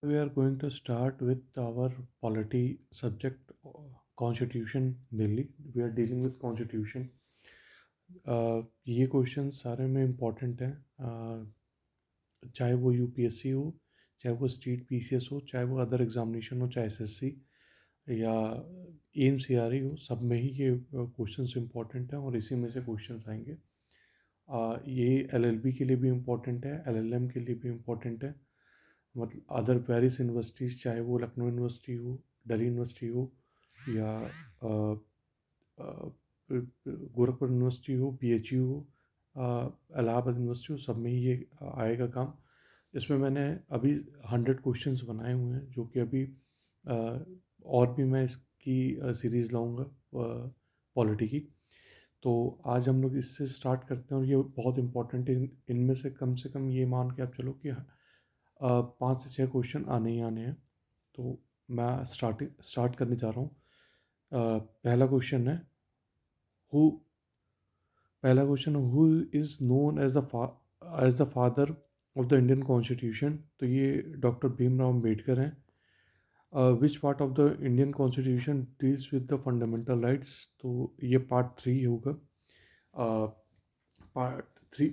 We are going to start with our polity subject, constitution mainly. We are dealing with constitution. ये question सारे में important हैं, चाहे वो यूपीएससी हो, चाहे वो स्टेट पीसीएस हो, चाहे वो अदर एग्जामिनेशन हो, चाहे एसएससी या एमसीआरई हो, सब में ही ये क्वेश्चंस इम्पोर्टेंट हैं और इसी में से क्वेश्चंस आएंगे। ये एलएलबी के लिए भी इम्पोर्टेंट है, एलएलएम के लिए भी इम्पोर्टेंट है। मतलब अदर वेरियस यूनिवर्सिटीज़, चाहे वो लखनऊ यूनिवर्सिटी हो, दिल्ली यूनिवर्सिटी हो, या अ, अ, गोरखपुर यूनिवर्सिटी हो, बीएचयू हो, इलाहाबाद यूनिवर्सिटी हो, सब में ही ये आएगा काम। इसमें मैंने अभी 100 क्वेश्चंस बनाए हुए हैं, जो कि अभी अ, और भी मैं इसकी सीरीज़ लाऊंगा पॉलिटी की। तो आज हम लोग इससे स्टार्ट करते हैं और ये बहुत इंपॉर्टेंट है। इनमें से कम ये मान के आप चलो कि 5 से 6 क्वेश्चन आने ही आने हैं। तो मैं स्टार्ट करने जा रहा हूँ। पहला क्वेश्चन है, हु पहला question, who is known as the father of the Indian constitution. तो ये डॉक्टर भीमराव अम्बेडकर हैं। Which part of the Indian constitution deals with the fundamental rights. तो ये पार्ट 3 होगा। पार्ट 3,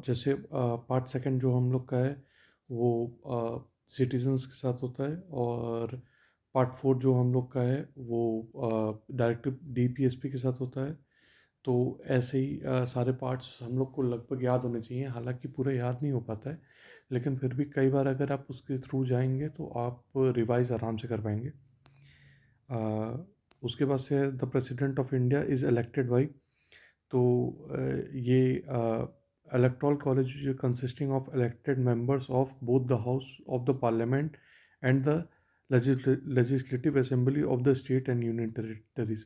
जैसे पार्ट 2 जो हम लोग का है वो सिटीजन्स के साथ होता है, और पार्ट 4 जो हम लोग का है वो डायरेक्टिव डीपीएसपी के साथ होता है। तो ऐसे ही सारे पार्ट्स हम लोग को लगभग याद होने चाहिए, हालांकि पूरा याद नहीं हो पाता है, लेकिन फिर भी कई बार अगर आप उसके थ्रू जाएंगे तो आप रिवाइज आराम से कर पाएंगे। उसके बाद से the president of India is elected by. तो ये electoral college consisting of elected members of both the house of the parliament and the legislative assembly of the state and union territories.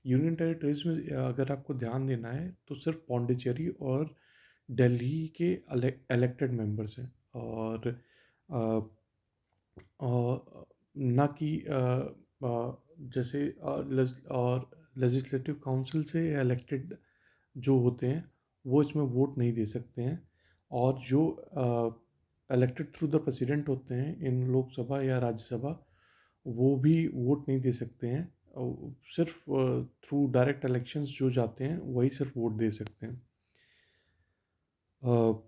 Union territories में अगर आपको ध्यान देना है तो सिर्फ पौंडीचेरी और दिल्ली के इलेक्टेड मेंबर्स हैं, और ना कि जैसे और लेजिस्लेटिव काउंसिल से इलेक्टेड जो होते हैं वो इसमें वोट नहीं दे सकते हैं। और जो इलेक्टेड थ्रू द प्रेसिडेंट होते हैं इन लोकसभा या राज्यसभा, वो भी वोट नहीं दे सकते हैं। सिर्फ थ्रू डायरेक्ट इलेक्शंस जो जाते हैं वही सिर्फ वोट दे सकते हैं। अ,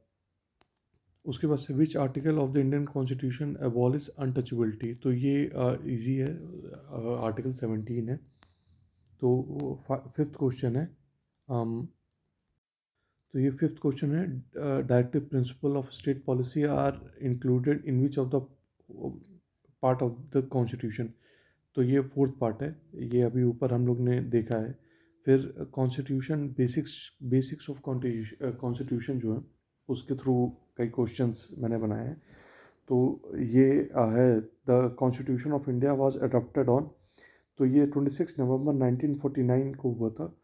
उसके बाद से विच article of the Indian constitution abolish untouchability. तो ये इजी है, आर्टिकल 17 है। तो 5th क्वेश्चन है, तो ये 5th क्वेश्चन है, directive principle of state policy are included in which of the part of the constitution. तो ये 4th पार्ट है, ये अभी ऊपर हम लोग ने देखा है। फिर कॉन्स्टिट्यूशन बेसिक्स ऑफ कॉन्स्टिट्यूशन जो है उसके थ्रू कई क्वेश्चंस मैंने बनाए हैं। तो ये है, the constitution of India was adopted on. तो ये 26 नवंबर 1949 को हुआ था।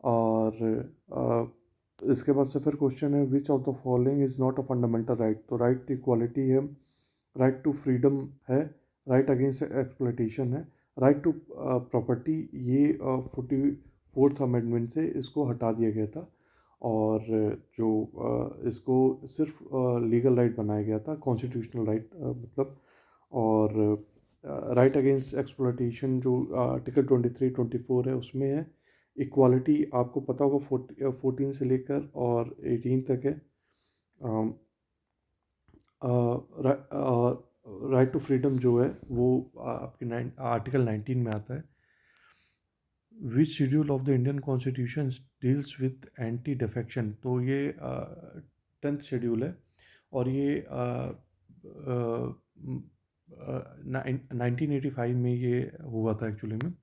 और इसके बाद से फिर क्वेश्चन है, विच of the following is not a fundamental right. तो राइट टू इक्वालिटी है, राइट टू फ्रीडम है, राइट अगेंस्ट एक्सप्लॉइटेशन है, राइट टू प्रॉपर्टी। ये 44th अमेंडमेंट से इसको हटा दिया गया था, और जो इसको सिर्फ लीगल राइट बनाया गया था, कॉन्स्टिट्यूशनल राइट मतलब। और राइट अगेंस्ट एक्सप्लॉइटेशन जो आर्टिकल 23-24 है उसमें है। इक्वालिटी आपको पता होगा 14 से लेकर और 18 तक है। राइट टू फ्रीडम जो है वो आपके आर्टिकल 19 में आता है। Which schedule of the Indian constitution deals with anti defection. तो ये 10th शेड्यूल है, और ये 1985 में ये हुआ था एक्चुअली में।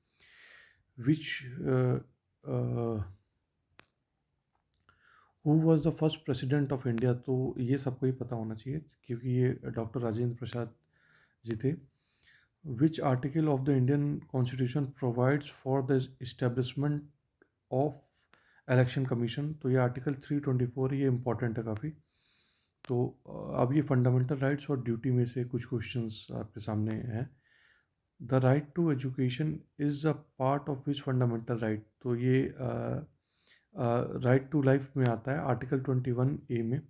Which who was the first president of India. तो ये सबको ही पता होना चाहिए क्योंकि ये डॉक्टर राजेंद्र प्रसाद जी थे। विच article of the Indian constitution provides for the establishment of election commission. तो ये आर्टिकल 324, ये इंपॉर्टेंट है काफ़ी। तो अब ये फंडामेंटल राइट्स और ड्यूटी में से कुछ क्वेश्चंस आपके सामने हैं। The right to education is a part of which fundamental right. तो ये राइट टू लाइफ में आता है आर्टिकल 21A में।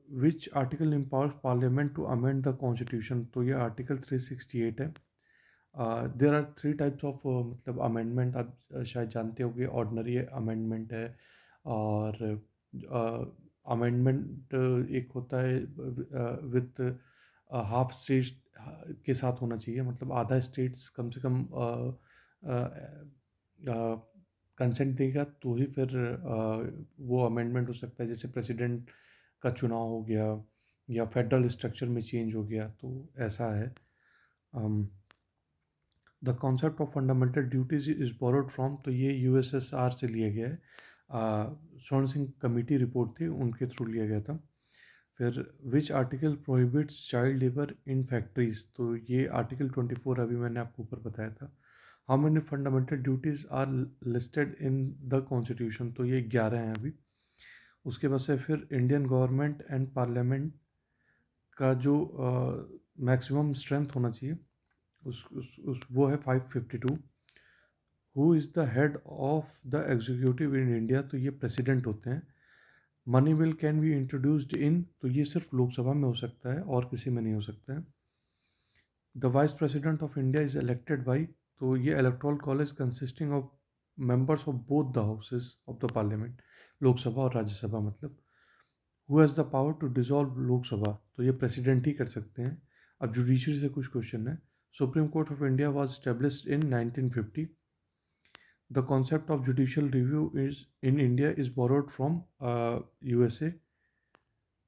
Which article empowers parliament to amend the constitution, तो ये आर्टिकल 368 है। There are three types of मतलब अमेंडमेंट, आप शायद जानते होंगे। ऑर्डनरी अमेंडमेंट है, और अमेंडमेंट एक होता है विथ हाफ स्टेट के साथ होना चाहिए, मतलब आधा स्टेट्स कम से कम कंसेंट देगा तो ही फिर वो अमेंडमेंट हो सकता है। जैसे प्रेसिडेंट का चुनाव हो गया, या फेडरल स्ट्रक्चर में चेंज हो गया, तो ऐसा है। The concept of fundamental duties is borrowed from, तो ये यूएसएसआर से लिया गया है। स्वर्ण सिंह कमेटी रिपोर्ट थी, उनके थ्रू लिया गया था। फिर which article prohibits child labour in factories, तो ये आर्टिकल 24 अभी मैंने आपको ऊपर बताया था। How many fundamental duties are listed in the constitution, तो ये 11 हैं अभी। उसके बाद से फिर इंडियन गवर्नमेंट एंड पार्लियामेंट का जो मैक्सिमम स्ट्रेंथ होना चाहिए, उस वो है 552। Who is the head of the executive in India, तो ये प्रेसिडेंट होते हैं। Money bill can be introduced in, तो ये सिर्फ लोकसभा में हो सकता है और किसी में नहीं हो सकता है। The vice president of India is elected by, तो ये electoral college consisting of members of both the houses of the parliament, Lok Sabha और राज्यसभा मतलब। Who has the power to dissolve Lok Sabha, तो ये प्रेसिडेंट ही कर सकते हैं। अब जुडिशरी से कुछ क्वेश्चन है। Supreme court of India was established in 1950। The concept of judicial review is in India is borrowed from USA.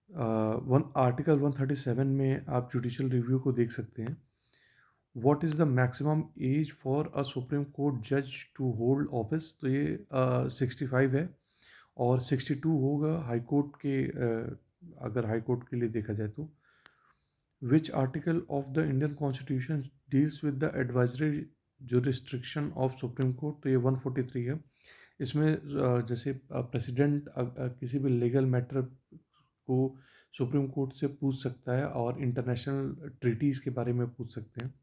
One article 137 में आप जुडिशियल रिव्यू को देख सकते हैं। What is the maximum age for a supreme court जज to hold office, तो ये 65 है, और 62 होगा हाई कोर्ट के अगर हाई कोर्ट के लिए देखा जाए तो। Which article of the Indian constitution deals with the advisory jurisdiction of supreme court, तो ये 143 है। इसमें जैसे प्रेसिडेंट किसी भी लीगल मैटर को सुप्रीम कोर्ट से पूछ सकता है, और इंटरनेशनल ट्रीटीज़ के बारे में पूछ सकते हैं।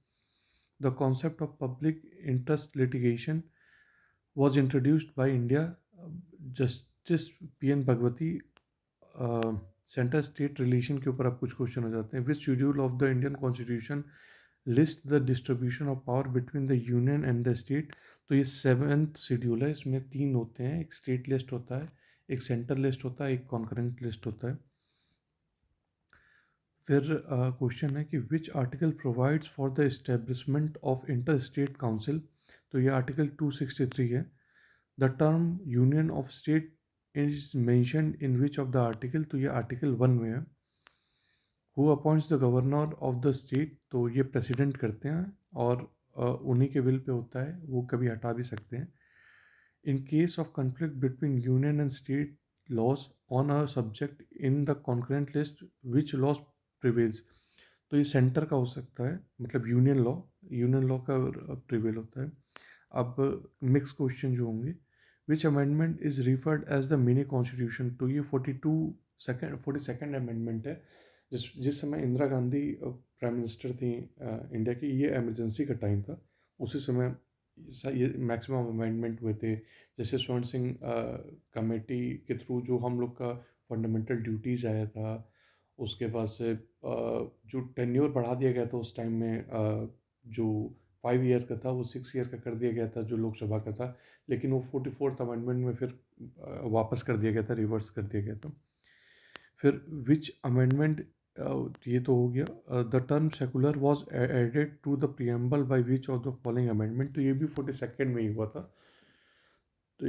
The concept of public interest litigation was introduced by India. Justice PN Bhagwati. Centre state relation के ऊपर अब कुछ क्वेश्चन हो जाते हैं। Which schedule of the Indian constitution list the distribution of power between the union and the state, तो ये 7th schedule है। इसमें 3 होते हैं, एक स्टेट लिस्ट होता है, एक सेंटर लिस्ट होता है, एक कॉन्करेंट लिस्ट होता है। फिर क्वेश्चन है कि which article provides for the establishment of inter state council, तो ये आर्टिकल 263 है। The term union of state is mentioned in which of the article, तो ये आर्टिकल 1 में है। Who appoints the governor of the state, तो ये president करते हैं, और उन्हीं के विल पे होता है, वो कभी हटा भी सकते हैं। In case of conflict between union and state laws on a subject in the concurrent list which laws prevails, तो ये सेंटर का हो सकता है, मतलब यूनियन लॉ का प्रिवेल होता है। अब मिक्स क्वेश्चन जो होंगे, which amendment is referred as the mini constitution, तो ये 42nd अमेंडमेंट है। जिस समय इंदिरा गांधी प्राइम मिनिस्टर थी इंडिया की, ये एमरजेंसी का टाइम था, उसी समय ये मैक्सिमम अमेंडमेंट हुए थे। जैसे स्वर्ण सिंह कमेटी के थ्रू जो हम लोग का फंडामेंटल ड्यूटीज़ आया था, उसके बाद से जो टेन्योर बढ़ा दिया गया था उस टाइम में, जो 5 ईयर का था वो 6 ईयर का कर दिया गया था जो लोकसभा का था, लेकिन वो 44th अमेंडमेंट में फिर वापस कर दिया गया था, रिवर्स कर दिया गया था। फिर विच अमेंडमेंट, ये तो हो गया। The term secular was added to the preamble by which of the following amendment, तो ये भी 42nd में ही हुआ था। तो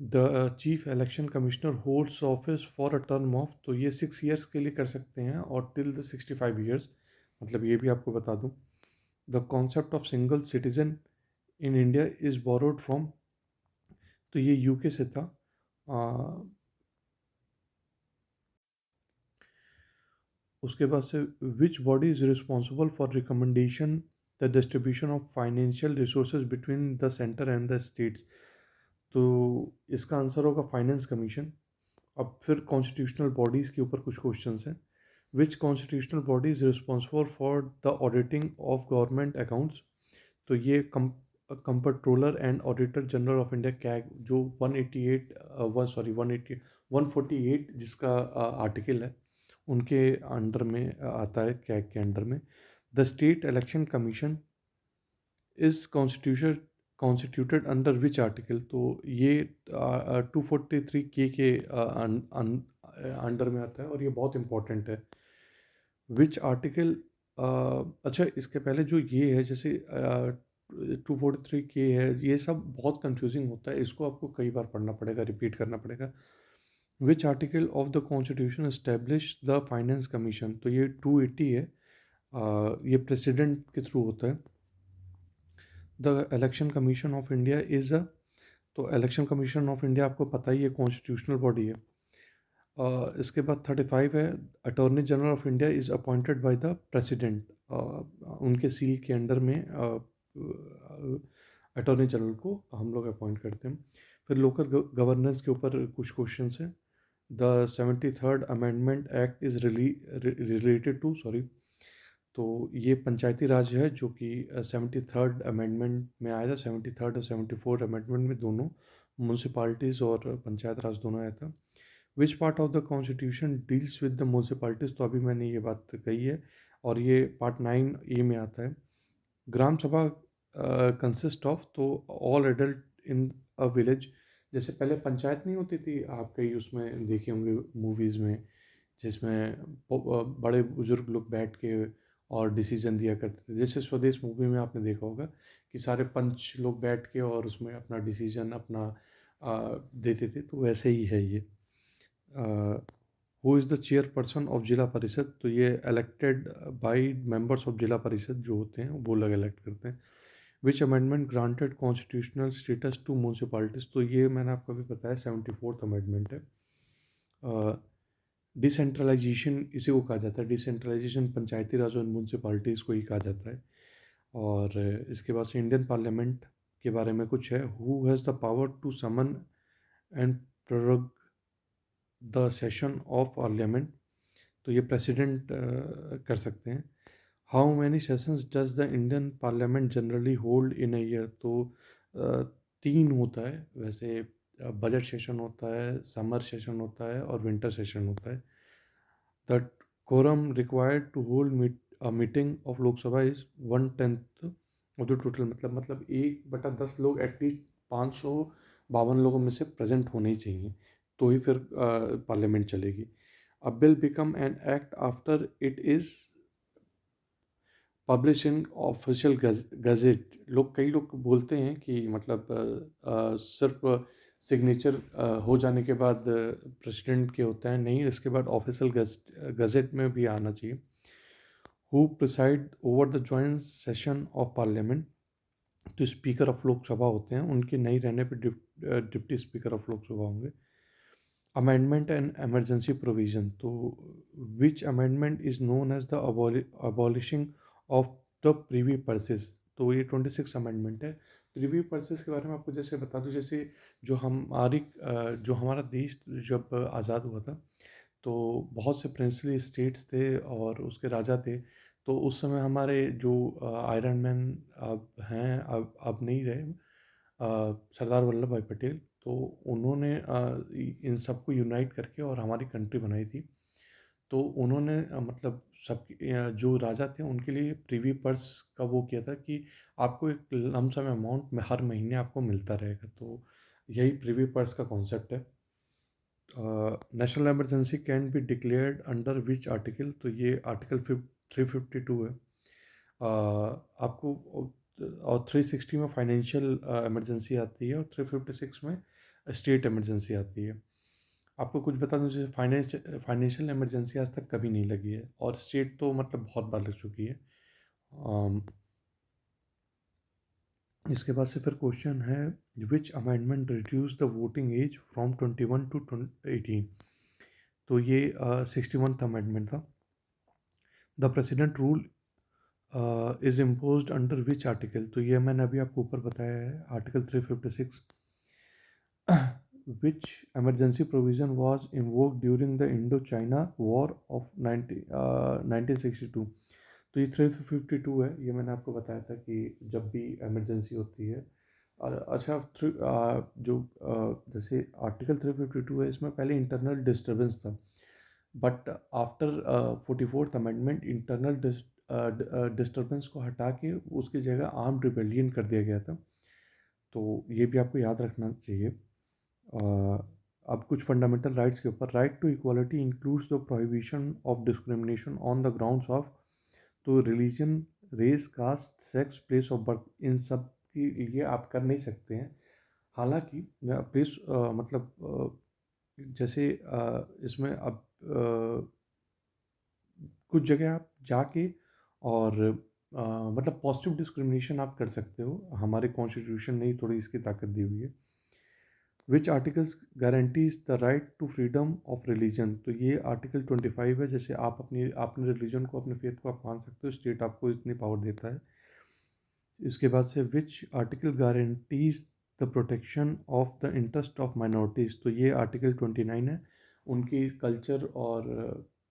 the chief election commissioner holds office for a term of, तो ये 6 ईयर्स के लिए कर सकते हैं, और टिल द 65 ईयर्स, मतलब ये भी आपको बता दूं। The concept of single citizen in India is borrowed from, तो ये यूके से था। उसके बाद से which body is responsible for recommendation the distribution of financial resources between the centre and the states, तो इसका आंसर होगा फाइनेंस कमीशन। अब फिर कॉन्स्टिट्यूशनल बॉडीज़ के ऊपर कुछ क्वेश्चंस हैं। Which constitutional body is responsible for the auditing of government accounts, तो ये controller and auditor general of India CAG, जो 188 148 जिसका आर्टिकल है, उनके अंडर में आता है, कैग के अंडर में। The state election commission is constituted under which article, तो ये 243 के अंडर में आता है, और ये बहुत इंपॉर्टेंट है। विच आर्टिकल, अच्छा इसके पहले जो ये है, जैसे 243 के है, ये सब बहुत कंफ्यूजिंग होता है, इसको आपको कई बार पढ़ना पड़ेगा, रिपीट करना पड़ेगा। विच article of the constitution establish the finance commission, तो ये 280 है, ये प्रेसिडेंट के थ्रू होता है। The election commission of India is a, तो इलेक्शन कमीशन ऑफ इंडिया आपको पता ही है, कॉन्स्टिट्यूशनल बॉडी है। इसके बाद 35 है, attorney general of India is appointed by the president, उनके सील के अंडर में अटॉर्नी जनरल को हम लोग अपॉइंट करते हैं। फिर लोकल गवर्नेंस के ऊपर कुछ क्वेश्चंस हैं। The 73rd amendment act is related to, sorry, तो ये पंचायती राज है, जो कि 73rd अमेंडमेंट में आया था। 73rd और 74th अमेंडमेंट में दोनों म्यूनसिपाल्टीज़ और पंचायत राज दोनों आया था। Which part of the constitution deals with the municipalities, तो अभी मैंने ये बात कही है, और ये पार्ट 9 ए में आता है। ग्राम सभा कंसिस्ट ऑफ, तो all adult in a village, जैसे पहले पंचायत नहीं होती थी, आप कई उसमें देखे होंगे मूवीज़ में, जिसमें बड़े बुजुर्ग लोग बैठ के और डिसीजन दिया करते थे। जैसे स्वदेश मूवी में आपने देखा होगा कि सारे पंच लोग बैठ के और उसमें अपना डिसीजन अपना देते थे, तो वैसे ही है ये। Who is the chairperson of जिला परिषद, तो ये इलेक्टेड बाय मेंबर्स ऑफ जिला परिषद जो होते हैं वो लोग इलेक्ट करते हैं। Which amendment granted constitutional status to municipalities, तो ये मैंने आपको अभी बताया 74th अमेंडमेंट है। डिसेंट्रलाइजेशन इसी को कहा जाता है, डिसेंट्रलाइजेशन पंचायती राज और म्यूनसिपालिटीज़ को ही कहा जाता है। और इसके बाद से इंडियन पार्लियामेंट के बारे में कुछ है। Who has the power to summon and prorogue the session of parliament, तो ये प्रेसिडेंट कर सकते हैं। How many sessions does the Indian parliament generally hold in a year, तो 3 होता है वैसे। बजट सेशन होता है, समर सेशन होता है, और विंटर सेशन होता है। The quorum required to hold a meeting of लोक सभा इज 1/10 ऑफ द टोटल, मतलब 1/10 लोग एटलीस्ट 552 लोगों में से प्रेजेंट होने ही चाहिए, तो ही फिर पार्लियामेंट चलेगी। A bill become an act after it is publish in official gazette, कई लोग बोलते हैं कि मतलब सिर्फ सिग्नेचर हो जाने के बाद प्रेसिडेंट के होता है, नहीं, इसके बाद ऑफिशियल गजेट में भी आना चाहिए। Who preside over the joint session of parliament, तो स्पीकर ऑफ लोकसभा होते हैं, उनके नहीं रहने पर डिप्टी स्पीकर ऑफ लोकसभा होंगे। अमेंडमेंट एंड एमरजेंसी प्रोविजन, तो which amendment is known as the abolishing of the privy purses, तो ये 26 अमेंडमेंट है। प्रीवी पर्सेस के बारे में आपको जैसे बता दूं, जैसे जो हमारा देश जब आज़ाद हुआ था, तो बहुत से प्रिंसली स्टेट्स थे और उसके राजा थे, तो उस समय हमारे जो आयरन मैन अब हैं, अब नहीं रहे, सरदार वल्लभ भाई पटेल, तो उन्होंने इन सबको यूनाइट करके और हमारी कंट्री बनाई थी। तो उन्होंने मतलब सब जो राजा थे उनके लिए प्रीवी पर्स का वो किया था कि आपको एक लमसम अमाउंट में हर महीने आपको मिलता रहेगा, तो यही प्रीवी पर्स का कॉन्सेप्ट है। National emergency can be declared under which article, तो ये आर्टिकल 352 है। आपको और 360 में फाइनेंशियल इमरजेंसी आती है, और 356 में स्टेट इमरजेंसी आती है। आपको कुछ बता दूं, जैसे फाइनेंशियल इमरजेंसी आज तक कभी नहीं लगी है, और स्टेट तो मतलब बहुत बार लग चुकी है। इसके बाद से फिर क्वेश्चन है, which amendment reduce the voting age from 21 to 18, तो ये 61th अमेंडमेंट था। The president rule is imposed under which article, तो ये मैंने अभी आपको ऊपर बताया है, article 356। Which emergency provision was invoked during the Indo-China War of 1962, तो ये 352 है, ये मैंने आपको बताया था कि जब भी इमरजेंसी होती है। अच्छा, जैसे आर्टिकल 352 है, इसमें पहले इंटरनल डिस्टरबेंस था, but after 44th amendment internal disturbance को हटा के उसकी जगह आर्म्ड रिबेलियन कर दिया गया था। तो ये भी आपको याद रखना चाहिए। अब कुछ फंडामेंटल राइट्स के ऊपर, right to equality includes the prohibition of discrimination on the grounds of, तो religion, race, caste, sex, place of birth, इन सब के लिए आप कर नहीं सकते हैं। हालांकि प्लेस मतलब जैसे इसमें अब कुछ जगह आप जाके और मतलब पॉजिटिव डिस्क्रिमिनेशन आप कर सकते हो, हमारे कॉन्स्टिट्यूशन ने ही थोड़ी इसकी ताकत दी हुई है। Which articles guarantees the right to freedom of religion, तो ये आर्टिकल 25 है, जैसे आप अपने रिलीजन को, अपने फेथ को आप मान सकते हो, स्टेट आपको इतनी पावर देता है। इसके बाद से which article guarantees the protection of the interest of minorities, तो ये आर्टिकल 29 है। उनकी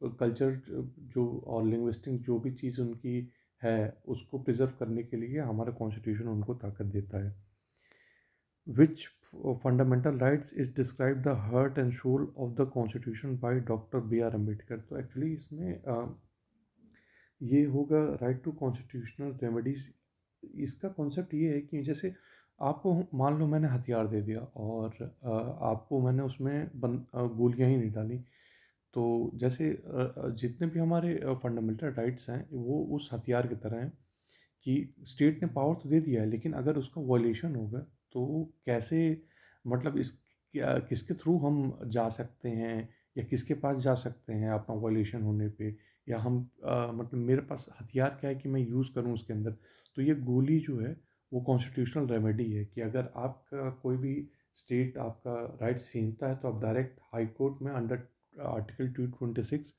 कल्चर जो और लिंग्विस्टिक जो भी चीज़ उनकी है उसको प्रिजर्व करने के लिए हमारा कॉन्स्टिट्यूशन उनको ताकत देता है। Which fundamental rights is described the heart and soul of the constitution by doctor B R Ambedkar, तो एक्चुअली इसमें ये होगा राइट टू कॉन्स्टिट्यूशनल रेमेडीज। इसका कॉन्सेप्ट ये है कि जैसे आपको मान लो मैंने हथियार दे दिया और आपको मैंने उसमें गोलियां ही नहीं डाली, तो जैसे जितने भी हमारे फंडामेंटल राइट्स हैं वो उस हथियार की तरह हैं कि स्टेट ने पावर तो दे दिया है, लेकिन अगर उसका वॉयलेशन होगा तो कैसे, मतलब किसके थ्रू हम जा सकते हैं या किसके पास जा सकते हैं अपना वॉयलेशन होने पे, या हम मतलब मेरे पास हथियार क्या है कि मैं यूज़ करूं उसके अंदर। तो ये गोली जो है वो कॉन्स्टिट्यूशनल रेमेडी है कि अगर आपका कोई भी स्टेट आपका राइट छीनता है तो आप डायरेक्ट हाई कोर्ट में अंडर आर्टिकल 226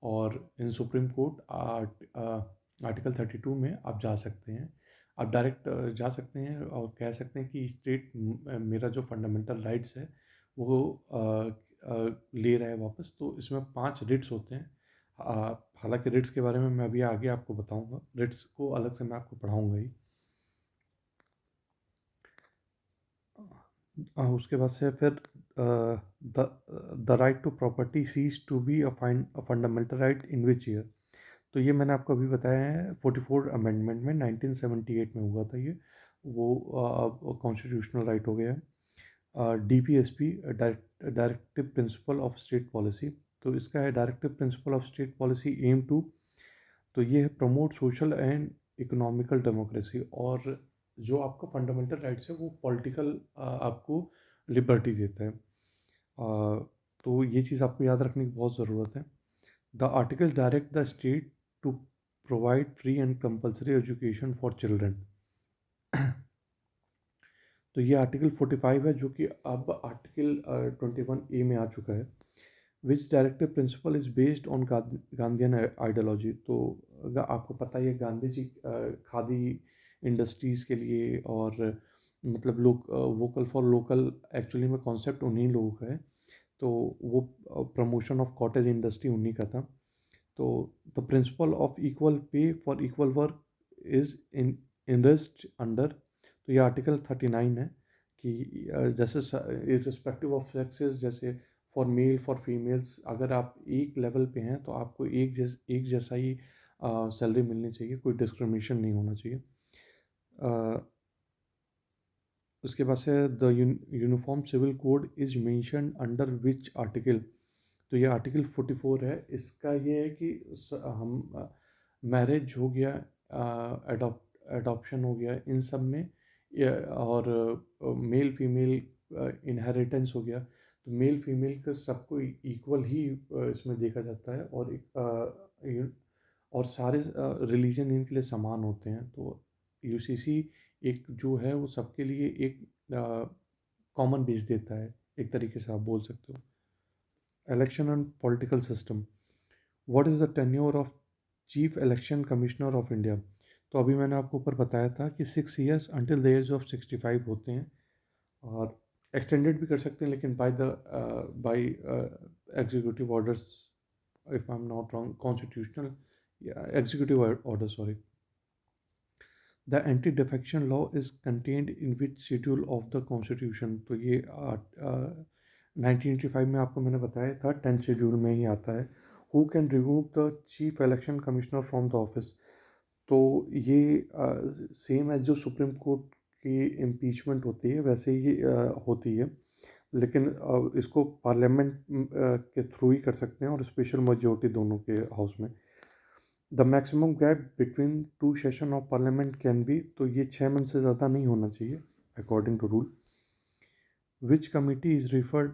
और इन सुप्रीम कोर्ट आर्टिकल 32 में आप जा सकते हैं। आप डायरेक्ट जा सकते हैं और कह सकते हैं कि स्टेट मेरा जो फंडामेंटल राइट्स है वो ले रहा है वापस। तो इसमें 5 रिट्स होते हैं। हालांकि रिट्स के बारे में मैं अभी आगे आपको बताऊंगा, रिट्स को अलग से मैं आपको पढ़ाऊंगा ही। उसके बाद से फिर the right to property cease to be a fundamental right in which year, तो ये मैंने आपको अभी बताया है 44 अमेंडमेंट में 1978 में हुआ था ये, वो कॉन्स्टिट्यूशनल राइट हो गया है। DPSP directive principle of state policy, तो इसका है directive principle of state policy aim to, तो ये है promote social and economical democracy, और जो आपका फंडामेंटल राइट्स है वो पॉलिटिकल आपको लिबर्टी देता है। तो ये चीज़ आपको याद रखने की बहुत ज़रूरत है। The article direct the state to provide free and compulsory education for children, तो ये आर्टिकल 45 है जो कि अब आर्टिकल 21A में आ चुका है। Which directive principle is based on Gandhian ideology, तो आपको पता ही है गांधी जी खादी इंडस्ट्रीज़ के लिए और मतलब वोकल फॉर लोकल एक्चुअली में कॉन्सेप्ट उन्हीं लोगों का है। तो वो प्रमोशन ऑफ कॉटेज इंडस्ट्री उन्हीं का था। तो the principle of equal pay for equal work is in interest under, तो ये आर्टिकल 39 है कि जैसे इर्रिस्पेक्टिव ऑफ सेक्सेस, जैसे फॉर मेल फॉर फीमेल्स, अगर आप एक लेवल पे हैं तो आपको एक जैसा ही सैलरी मिलनी चाहिए, कोई डिस्क्रिमिनेशन नहीं होना चाहिए। उसके बाद से the uniform civil code is mention under which article, तो ये आर्टिकल 44 है। इसका ये है कि हम मैरिज हो गया, एडॉप्शन हो गया, इन सब में और मेल फीमेल इनहेरिटेंस हो गया, तो मेल फीमेल का सबको इक्वल ही इसमें देखा जाता है, और और सारे रिलीजन इनके लिए समान होते हैं। तो यूसीसी एक जो है वो सबके लिए एक कॉमन बेस देता है, एक तरीके से आप बोल सकते हो। Election and political system, what is the tenure of chief election commissioner of India, तो अभी मैंने आपको ऊपर बताया था कि 6 years until the age of 65 होते हैं, और एक्सटेंडेड भी कर सकते हैं, लेकिन by executive orders, if I am not wrong, constitutional executive order, sorry. The anti defection law is contained in which schedule of the constitution. तो ये 1985 में आपको मैंने बताया था, 10th शेड्यूल में ही आता है। Who can remove the chief election commissioner from the office. तो ये सेम एज जो सुप्रीम कोर्ट की इम्पीचमेंट होती है वैसे ही होती है, लेकिन इसको पार्लियामेंट के थ्रू ही कर सकते हैं और स्पेशल मेजोरिटी दोनों के हाउस में। The maximum gap between two session of parliament can be, तो ये 6 मंथ से ज़्यादा नहीं होना चाहिए according to rule. Which committee is referred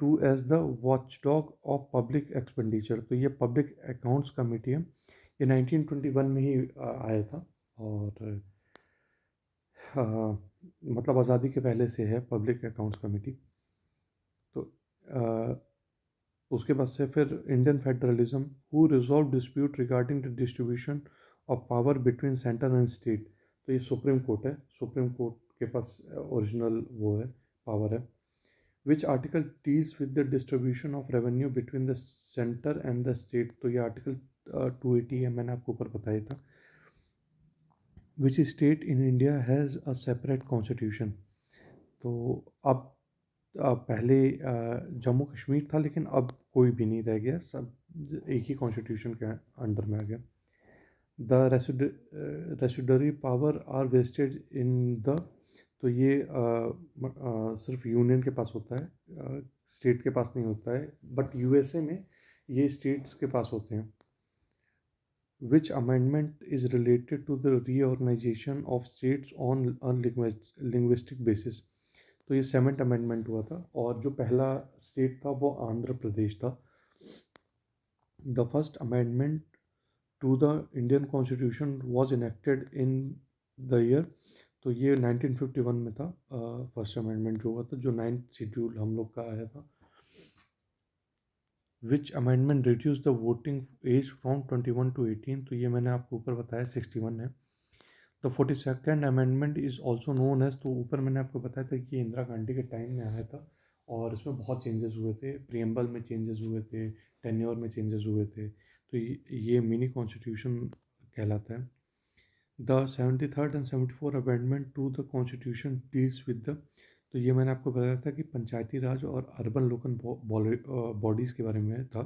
to as the watch dog of public expenditure. तो ये पब्लिक अकाउंट्स कमेटी है, ये 1921 में ही आया था। और मतलब आज़ादी के पहले से है पब्लिक अकाउंट्स कमेटी। तो उसके बाद से फिर Indian federalism, who resolve dispute regarding the distribution of power between centre and state. तो ये सुप्रीम कोर्ट है, सुप्रीम कोर्ट के पास ओरिजिनल वो है, पावर है। Which article deals with the distribution of revenue between the centre and the state. तो ये article 280 है, मैंने आपको ऊपर बताया था। Which state in India has a separate constitution. तो अब पहले जम्मू कश्मीर था, लेकिन अब कोई भी नहीं रह गया, सब एक ही कॉन्स्टिट्यूशन के अंडर में आ गया। The residuary power are vested in the. तो ये सिर्फ यूनियन के पास होता है, स्टेट के पास नहीं होता है, बट यूएसए में ये स्टेट्स के पास होते हैं। Which amendment is related to the reorganisation of states on linguistic basis. तो ये 7th अमेंडमेंट हुआ था, और जो पहला स्टेट था वो आंध्र प्रदेश था। The first amendment to the Indian constitution was enacted in the year. तो ये 1951 में था, फर्स्ट अमेंडमेंट जो हुआ था, जो 9th शेड्यूल हम लोग का आया था। Which amendment reduce the voting age from 21 to 18। तो ये मैंने आपको ऊपर बताया 61 है। The 42nd amendment is also known as. तो ऊपर मैंने आपको बताया था कि इंदिरा गांधी के टाइम में आया था, और इसमें बहुत चेंजेस हुए थे, प्रियम्बल में चेंजेस हुए थे, टेन्योर में चेंजेस हुए थे। तो ये मिनी कॉन्स्टिट्यूशन कहलाता है। The 73rd and 74 amendment to the constitution deals with the. तो ये मैंने आपको बताया था कि पंचायती राज और अर्बन लोकल बॉडीज़ के बारे में था।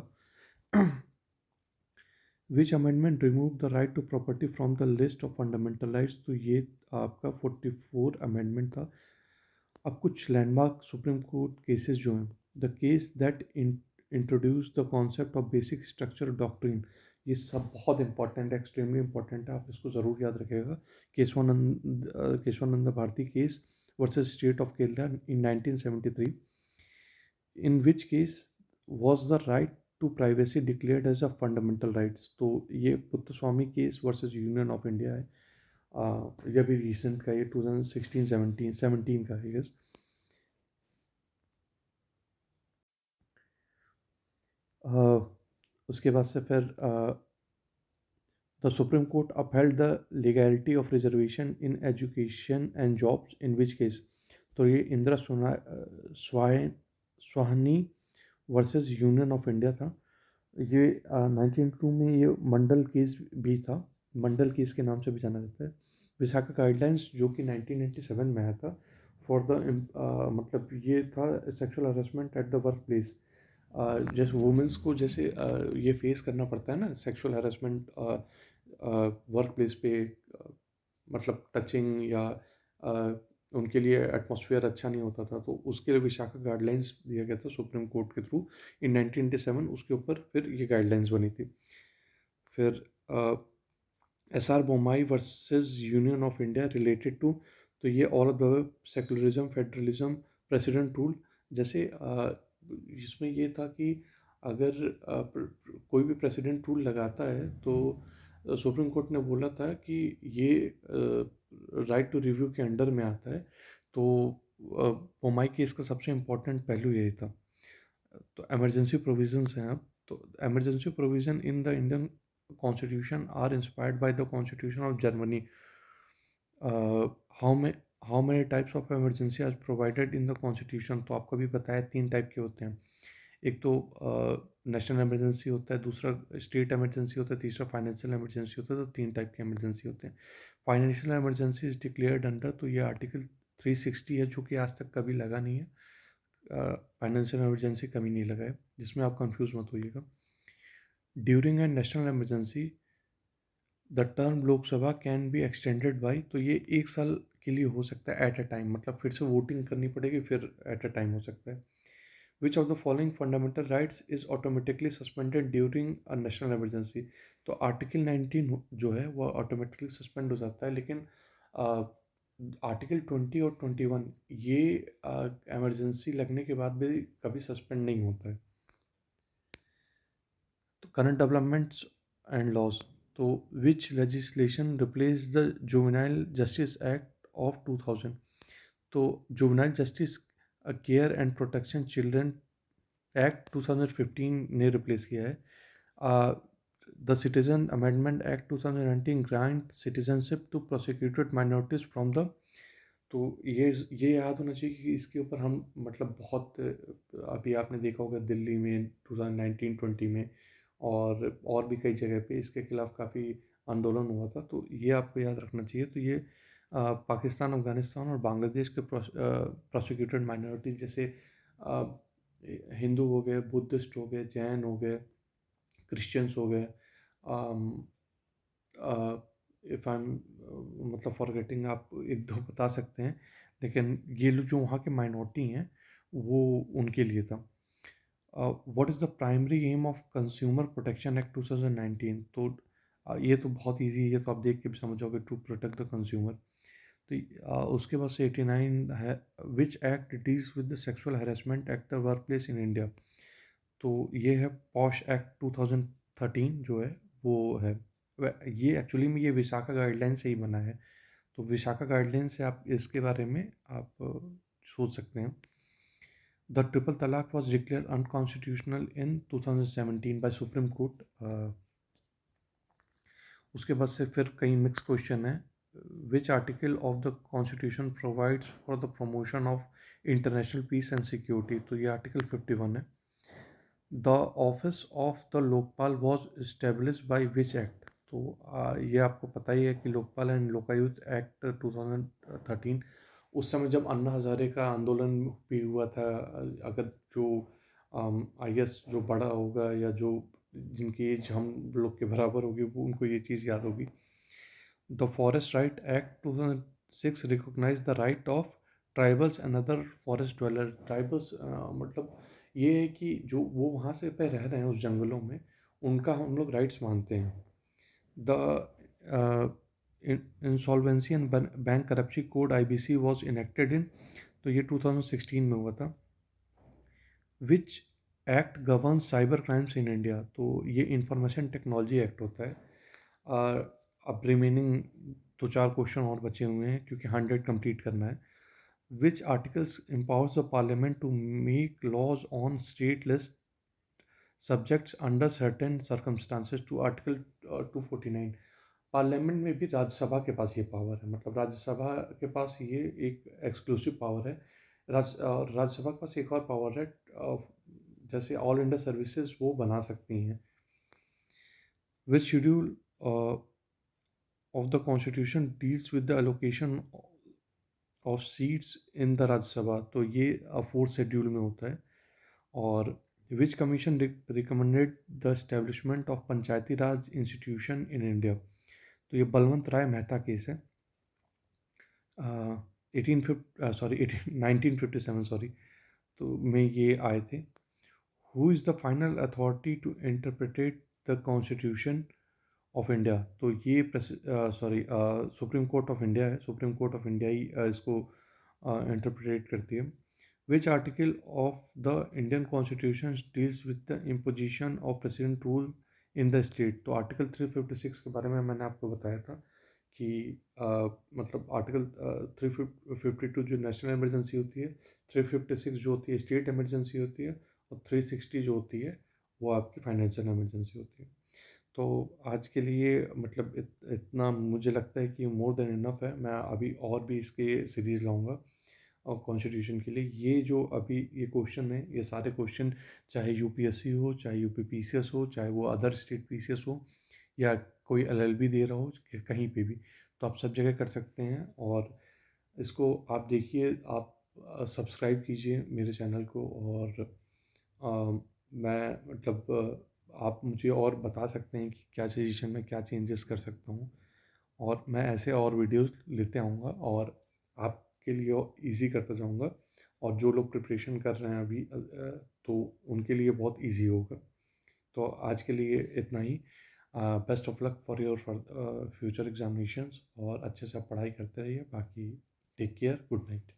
Which amendment remove the right to property from the list of fundamental rights. तो ये आपका 44 अमेंडमेंट था। अब कुछ लैंडमार्क सुप्रीम कोर्ट केसेस जो हैं, the case that introduce the concept of basic structure doctrine. ये सब बहुत इंपॉर्टेंट है, एक्सट्रीमली इंपॉर्टेंट है, आप इसको ज़रूर याद रखिएगा। Kesavananda Bharati case versus state of Kerala in 1973, in which case was the right to privacy declared as a fundamental rights. तो ये Puttaswamy case versus union of India है, यह भी रिसेंट का, ये 2016-17 का है, यस। उसके बाद से फिर the supreme court upheld the legality of reservation in education and jobs in which case. तो ये Indira Sawhney versus union of India था। ये 1902 में ये मंडल केस भी था, मंडल केस के नाम से भी जाना जाता है। विशाखा गाइडलाइंस जो कि 1997 में आया था, फॉर द मतलब ये था sexual harassment at the work place. जैसे वुमेंस को जैसे ये फेस करना पड़ता है ना, सेक्सुअल हरासमेंट वर्क प्लेस पे, मतलब टचिंग या उनके लिए एटमॉस्फेयर अच्छा नहीं होता था, तो उसके लिए विशाखा गाइडलाइंस दिया गया था सुप्रीम कोर्ट के थ्रू इन 1987। उसके ऊपर फिर ये गाइडलाइंस बनी थी। फिर SR Bommai versus union of India related to. तो ये all of secularism, federalism, president rule. जैसे इसमें ये था कि अगर कोई भी प्रेसिडेंट रूल लगाता है तो सुप्रीम कोर्ट ने बोला था कि ये राइट टू रिव्यू के अंडर में आता है। तो बोम्माई केस का सबसे इम्पोर्टेंट पहलू यही था। तो एमरजेंसी प्रोविजंस हैं अब। तो emergency provision in the Indian constitution are inspired by the constitution of Germany. How में how many types of emergency आज प्रोवाइडेड इन द कॉन्स्टिट्यूशन। तो आपको भी बताया 3 टाइप के होते हैं। एक तो नेशनल इमरजेंसी होता है, दूसरा स्टेट इमरजेंसी होता है, तीसरा फाइनेंशियल इमरजेंसी होता है। तो 3 टाइप की इमरजेंसी होते हैं। Financial emergency is declared under, तो ये आर्टिकल 360 है, जो कि आज तक कभी लगा नहीं है। फाइनेंशियल इमरजेंसी कभी नहीं लगा है, जिसमें आप कंफ्यूज मत होइएगा। During a national emergency the term Lok Sabha can be extended by, तो ये 1 साल के लिए हो सकता है एट अ टाइम, मतलब फिर से वोटिंग करनी पड़ेगी, फिर एट अ टाइम हो सकता है। विच of the following fundamental rights is automatically suspended during a national emergency, तो आर्टिकल 19 जो है वो ऑटोमेटिकली सस्पेंड हो जाता है, लेकिन आर्टिकल 20 और 21 ये इमरजेंसी लगने के बाद भी कभी सस्पेंड नहीं होता है। तो करंट डेवलपमेंट्स एंड लॉज, तो which legislation replace the juvenile justice act of 2000, तो juvenile justice care and protection children act 2015 ने रिप्लेस किया है। The citizen amendment act 2019 grant citizenship to prosecuted minorities from the, तो ये याद होना चाहिए कि इसके ऊपर हम मतलब बहुत अभी आपने देखा होगा दिल्ली में 2019-20 में और भी कई जगह पे इसके खिलाफ काफ़ी आंदोलन हुआ था, तो ये आपको याद रखना चाहिए। तो ये पाकिस्तान, अफ़गानिस्तान और बांग्लादेश के प्रोसिक्यूटेड माइनॉरिटीज़, जैसे अ, हिंदू हो गए, बुद्धिस्ट हो गए, जैन हो गए, क्रिश्चियंस हो गए, इफ़ आई एम मतलब फॉरगेटिंग, आप एक दो बता सकते हैं, लेकिन ये लोग जो वहाँ के माइनॉरिटी हैं वो उनके लिए था। What is the primary aim of consumer protection act 2019, तो ये तो बहुत इजी है, ये तो आप देख के भी समझ जाओगे, टू प्रोटेक्ट द कंज्यूमर। तो उसके बाद से 89 है, which act deals with the sexual harassment at the work place in India, तो ये है पॉश एक्ट 2013 जो है वो है। ये एक्चुअली में ये विशाखा गाइडलाइन से ही बना है, तो विशाखा गाइडलाइन से आप इसके बारे में आप सोच सकते हैं। The triple talaq was declare unconstitutional इन 2017 बाय सुप्रीम कोर्ट। उसके बाद से फिर कई मिक्स क्वेश्चन है। Which article of the constitution provides for the promotion of international peace and security, तो ये आर्टिकल 51 है। The office of the Lokpal was establish by which act, तो ये आपको पता ही है कि लोकपाल एंड लोकायुक्त एक्ट 2013, उस समय जब अन्ना हजारे का आंदोलन भी हुआ था, अगर जो आई गेस जो बड़ा होगा या जो जिनकी एज हम लोग के बराबर होगी वो उनको ये चीज़ याद होगी। The forest right act 2006 recognise the right of tribals and other forest dweller, tribals मतलब ये है कि जो वो वहाँ से पे रह रहे हैं उस जंगलों में, उनका हम लोग राइट्स मानते हैं। The insolvency and bank करप्सी code IBC was enacted इन, तो ये 2016 में हुआ था। Which act govern cyber crimes in India, तो ये इंफॉर्मेशन टेक्नोलॉजी एक्ट होता है। अब रिमेनिंग 2-4 क्वेश्चन और बचे हुए हैं क्योंकि 100 कंप्लीट करना है। Which articles empowers the parliament to make laws on state list subjects under certain circumstances, to article 249। Parliament में भी राज्यसभा के पास ये पावर है, मतलब राज्यसभा के पास ये एक एक्सक्लूसिव पावर है। राज्यसभा के पास एक और पावर है, जैसे ऑल इंडिया सर्विसेज वो बना सकती हैं। Which schedule of the constitution deals with the allocation of seats in the Rajya Sabha, तो ये 4th शेड्यूल में होता है। और which commission recommended the establishment of Panchayati Raj institution in India, तो ये बलवंत राय मेहता केस है। 1957 सॉरी, तो में ये आए थे। Who is the final authority to interpretate the constitution of India, तो ये sorry supreme court of India है, सुप्रीम कोर्ट ऑफ इंडिया ही इसको इंटरप्रेट करती है। Which article of the Indian constitution deals with the imposition of president rule in the state, तो article 356 के बारे में मैंने आपको बताया था कि मतलब आर्टिकल 352 जो नेशनल इमरजेंसी होती है, 356 जो होती है स्टेट इमरजेंसी होती है, और 360 जो होती है वो आपकी फाइनेंशियल इमरजेंसी होती है। तो आज के लिए मतलब इतना मुझे लगता है कि मोर देन इनफ है। मैं अभी और भी इसके सीरीज़ लाऊंगा। और कॉन्स्टिट्यूशन के लिए ये जो अभी ये क्वेश्चन है, ये सारे क्वेश्चन चाहे यूपीएससी हो, चाहे यूपी पीसीएस हो, चाहे वो अदर स्टेट पीसीएस हो, या कोई एलएलबी दे रहा हो, कहीं पे भी, तो आप सब जगह कर सकते हैं। और इसको आप देखिए, आप सब्सक्राइब कीजिए मेरे चैनल को। और मैं मतलब आप मुझे और बता सकते हैं कि क्या सजेशन में क्या चेंजेस कर सकता हूँ, और मैं ऐसे और वीडियोस लेते आऊँगा और आपके लिए इजी करता जाऊँगा। और जो लोग प्रिपरेशन कर रहे हैं अभी तो उनके लिए बहुत इजी होगा। तो आज के लिए इतना ही। Best of luck for your future examinations, और अच्छे से आप पढ़ाई करते रहिए। बाकी टेक केयर, गुड नाइट।